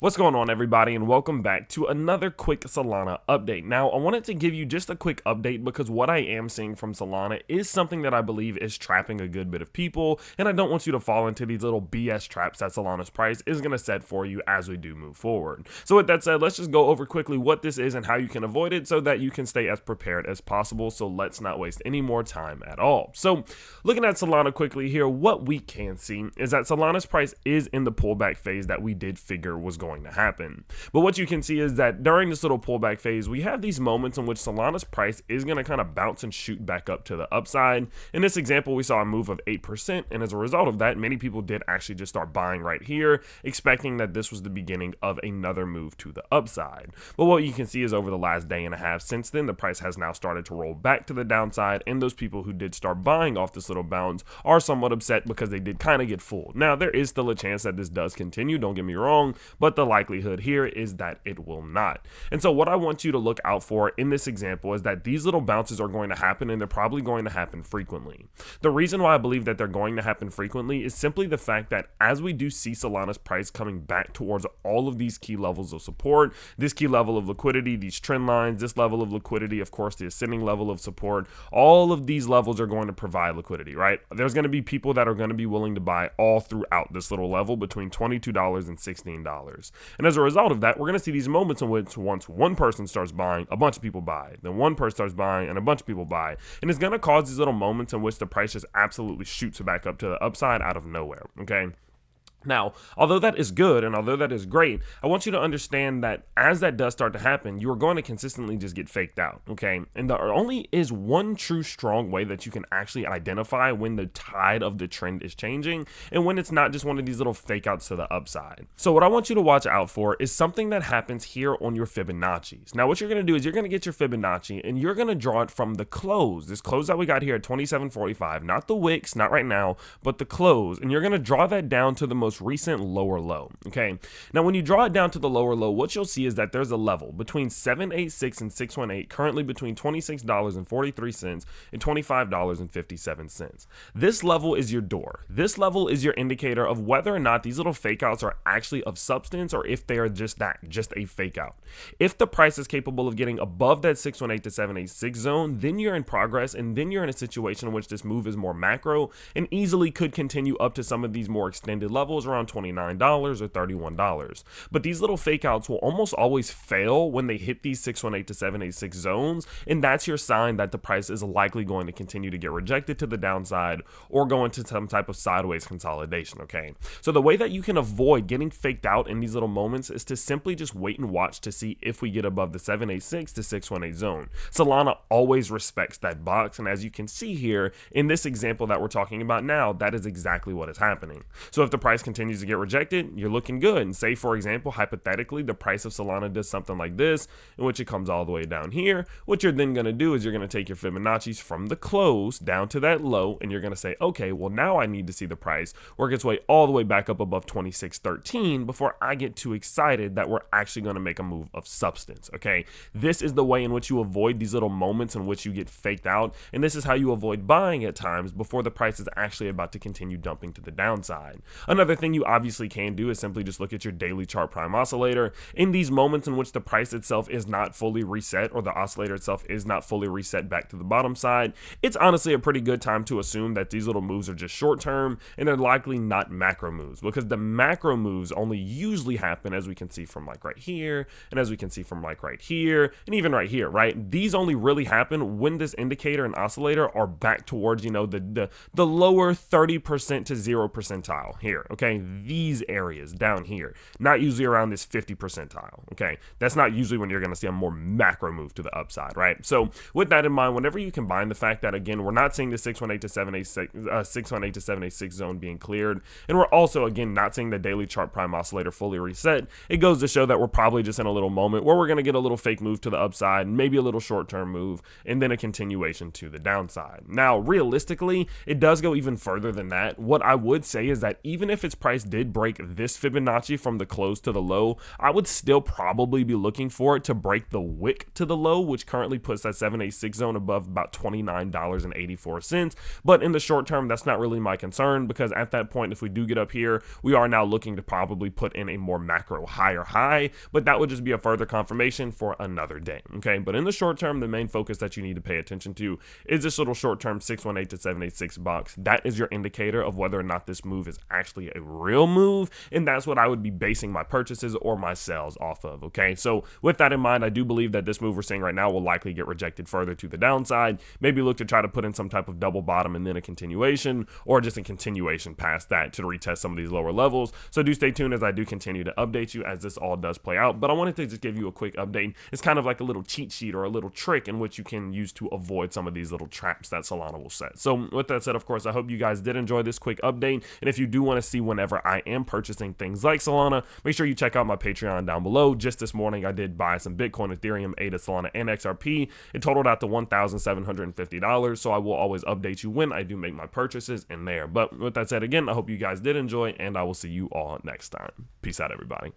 What's going on, everybody, and welcome back to another quick Solana update. Now, I wanted to give you just a quick update because what I am seeing from Solana is something that I believe is trapping a good bit of people, and I don't want you to fall into these little BS traps that Solana's price is going to set for you as we do move forward. So with that said, let's just go over quickly what this is and how you can avoid it so that you can stay as prepared as possible. So let's not waste any more time at all. So looking at Solana quickly here, what we can see is that Solana's price is in the pullback phase that we did figure was going to happen. But what you can see is that during this little pullback phase, we have these moments in which Solana's price is going to kind of bounce and shoot back up to the upside. In this example, we saw a move of 8%, and as a result of that, many people did actually just start buying right here, expecting that this was the beginning of another move to the upside. But what you can see is over the last day and a half since then, the price has now started to roll back to the downside, and those people who did start buying off this little bounce are somewhat upset because they did kind of get fooled. Now, there is still a chance that this does continue, don't get me wrong, but the likelihood here is that it will not. And so what I want you to look out for in this example is that these little bounces are going to happen, and they're probably going to happen frequently. The reason why I believe that they're going to happen frequently is simply the fact that as we do see Solana's price coming back towards all of these key levels of support, this key level of liquidity, these trend lines, this level of liquidity, of course, the ascending level of support, all of these levels are going to provide liquidity, right? There's going to be people that are going to be willing to buy all throughout this little level between $22 and $16. And as a result of that, we're going to see these moments in which once one person starts buying, a bunch of people buy. Then one person starts buying and a bunch of people buy. And it's going to cause these little moments in which the price just absolutely shoots back up to the upside out of nowhere, okay? Now, although that is good and although that is great, I want you to understand that as that does start to happen, you are going to consistently just get faked out, okay? And there only is one true strong way that you can actually identify when the tide of the trend is changing and when it's not just one of these little fake outs to the upside. So what I want you to watch out for is something that happens here on your Fibonacci's. Now, what you're going to do is you're going to get your Fibonacci and you're going to draw it from the close. This close that we got here at 27.45, not the wicks, not right now, but the close. And you're going to draw that down to the most recent lower low. Okay, now when you draw it down to the lower low, what you'll see is that there's a level between 786 and 618, currently between $26.43 and $25.57. This level is your door. This level is your indicator of whether or not these little fake outs are actually of substance or if they are just a fake out. If the price is capable of getting above that 618 to 786 zone, then you're in progress, and then you're in a situation in which this move is more macro and easily could continue up to some of these more extended levels around $29 or $31. But these little fake outs will almost always fail when they hit these 618 to 786 zones, and that's your sign that the price is likely going to continue to get rejected to the downside or go into some type of sideways consolidation, okay? So the way that you can avoid getting faked out in these little moments is to simply just wait and watch to see if we get above the 786 to 618 zone. Solana always respects that box, and as you can see here in this example that we're talking about now, that is exactly what is happening. So if the price continues to get rejected, you're looking good. And say, for example, hypothetically, the price of Solana does something like this, in which it comes all the way down here. What you're then going to do is you're going to take your Fibonacci's from the close down to that low, and you're going to say, okay, well, now I need to see the price work its way all the way back up above 26.13 before I get too excited that we're actually going to make a move of substance, okay? This is the way in which you avoid these little moments in which you get faked out, and this is how you avoid buying at times before the price is actually about to continue dumping to the downside. Another thing you obviously can do is simply just look at your daily chart prime oscillator. In these moments in which the price itself is not fully reset or the oscillator itself is not fully reset back to the bottom side, it's honestly a pretty good time to assume that these little moves are just short term and they're likely not macro moves, because the macro moves only usually happen, as we can see from like right here and as we can see from like right here and even right here, right? These only really happen when this indicator and oscillator are back towards, you know, the lower 30% to 0 percentile here, okay? These areas down here, not usually around this 50 percentile, okay? That's not usually when you're going to see a more macro move to the upside, right? So with that in mind, whenever you combine the fact that, again, we're not seeing the 618 to 786 zone being cleared, and we're also, again, not seeing the daily chart prime oscillator fully reset, it goes to show that we're probably just in a little moment where we're going to get a little fake move to the upside, maybe a little short-term move, and then a continuation to the downside. Now, realistically, it does go even further than that. What I would say is that even if it's price did break this Fibonacci from the close to the low, I would still probably be looking for it to break the wick to the low, which currently puts that 786 zone above about $29.84. But in the short term, that's not really my concern, because at that point, if we do get up here, we are now looking to probably put in a more macro higher high, but that would just be a further confirmation for another day. Okay, but in the short term, the main focus that you need to pay attention to is this little short term 618 to 786 box. That is your indicator of whether or not this move is actually a real move, and that's what I would be basing my purchases or my sales off of. Okay, so with that in mind, I do believe that this move we're seeing right now will likely get rejected further to the downside. Maybe look to try to put in some type of double bottom and then a continuation, or just a continuation past that to retest some of these lower levels. So do stay tuned as I do continue to update you as this all does play out. But I wanted to just give you a quick update. It's kind of like a little cheat sheet or a little trick in which you can use to avoid some of these little traps that Solana will set. So with that said, of course, I hope you guys did enjoy this quick update. And if you do want to see whenever I am purchasing things like Solana, make sure you check out my Patreon down below. Just this morning, I did buy some Bitcoin, Ethereum, ADA, Solana, and XRP. It totaled out to $1,750. So I will always update you when I do make my purchases in there. But with that said, again, I hope you guys did enjoy, and I will see you all next time. Peace out, everybody.